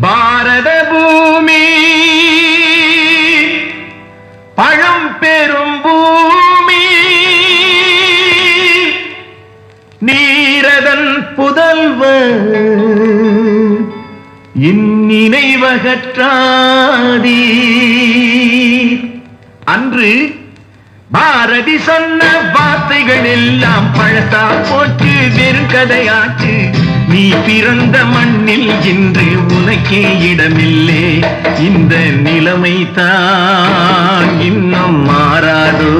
பாரத பூமி பழம் பெரும் பூமி, நீரதன் புதல்வர் இந்நினைவகற்றாதீ. அன்று பாரதி சொன்ன வார்த்தைகள் எல்லாம் பழசா போச்சு, வெறும் கதையாச்சு. நீ பிறந்த மண்ணில் இன்று உனக்கே இடமில்லே. இந்த நிலைமை தான் இன்னும் மாறாதோ.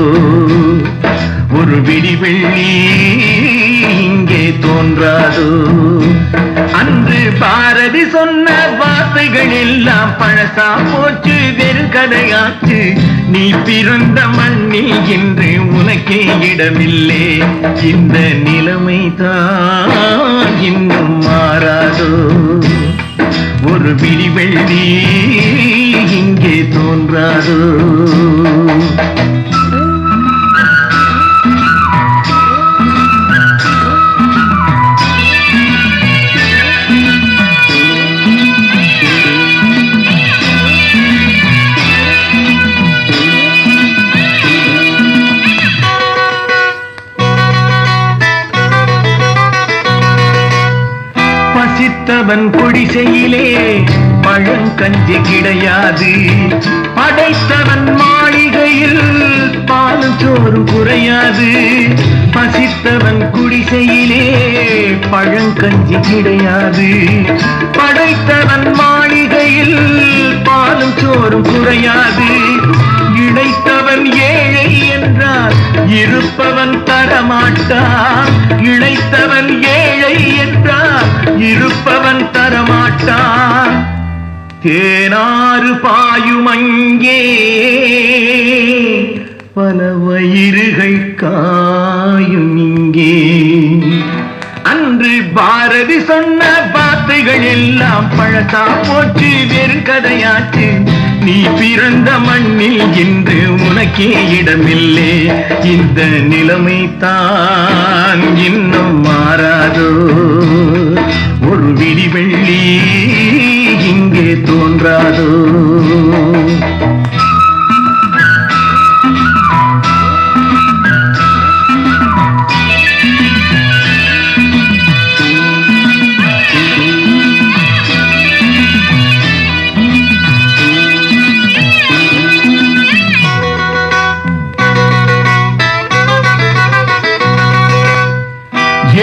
ஒரு விடிவெள்ளி இங்கே தோன்றாதோ. அன்று பாரதி சொன்ன வார்த்தைகள் எல்லாம் பழசா போச்சு, வெறும் கதையாச்சு. நீ பிறந்த மண்ணில் இன்று உனக்கே இடமில்லே. இந்த நிலைமை தான் இன்னும் மாறாதோ. ஒரு விடிவெள்ளி இங்கே தோன்றாதோ. பசித்தவன் குடிசையிலே பழங்கஞ்சி கிடையாது. படைத்தவன் மாளிகையில் பாலும் சோறும் குறையாது. பசித்தவன் குடிசையிலே பழங்கஞ்சி கிடையாது. படைத்தவன் மாளிகையில் பாலும் சோறும் குறையாது. இழைத்தவன் ஏழை என்றால் இருப்பவன் தரமாட்டான். இழைத்தவன் ஏழை என்றால் இருப்பவன் தரமாட்டான். தேனாறு பாயும் அங்கே பல வயிறுகள் காயும் இங்கே. அன்று பாரதி சொன்ன வார்த்தைகள் எல்லாம் பழசா போச்சு, வெறும் கதையாச்சு. நீ பிறந்த மண்ணில் இன்று உனக்கே இடமில்லே. இந்த நிலைமை தான் இன்னும் மாறாதோ. ஒரு விடிவெள்ளி இங்கே தோன்றாதோ.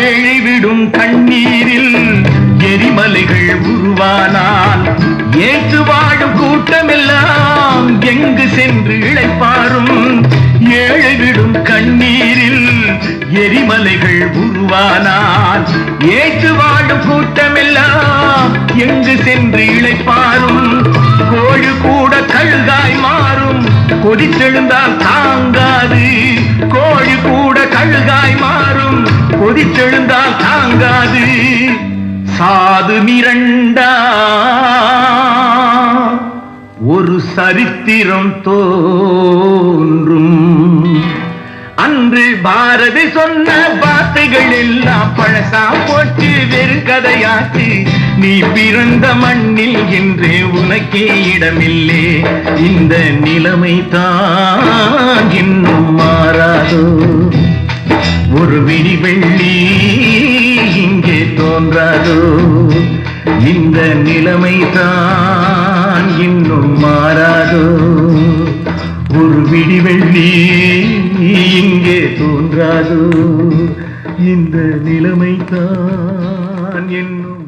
ஏழை விடும் கண்ணீரில் எரிமலைகள் உருவானால் ஏற்று வாழும் கூட்டமெல்லாம் எங்கு சென்று இளைப்பாரும். ஏழை விடும் கண்ணீரில் எரிமலைகள் உருவானால் ஏற்று வாழும் கூட்டமெல்லாம் எங்கு சென்று இளைப்பாரும். கோழி கூட கழுகாய் மாறும், கொதித்தெழுந்தால் தாங்காது. கோழி கூட கழுகாய் மாறும், கொதித்தெழுந்தால் தாங்காது. சாது மிரண்டா ஒரு சரித்திரம் தோன்றும். அன்று பாரதி சொன்ன வார்த்தைகள் எல்லாம் பழசா போச்சு, வெறும் கதையாச்சு. நீ பிறந்த மண்ணில் என்று உனக்கே இடமில்லே. இந்த நிலைமை தான் இன்னும் மாறாதோ. ஒரு விடிவெள்ளி இங்கே தோன்றாதோ. இந்த நிலைமை தான் இன்னும் மாறாதோ. ஒரு விடிவெள்ளி இங்கே தோன்றாதோ. இந்த நிலைமை தான் இன்னும்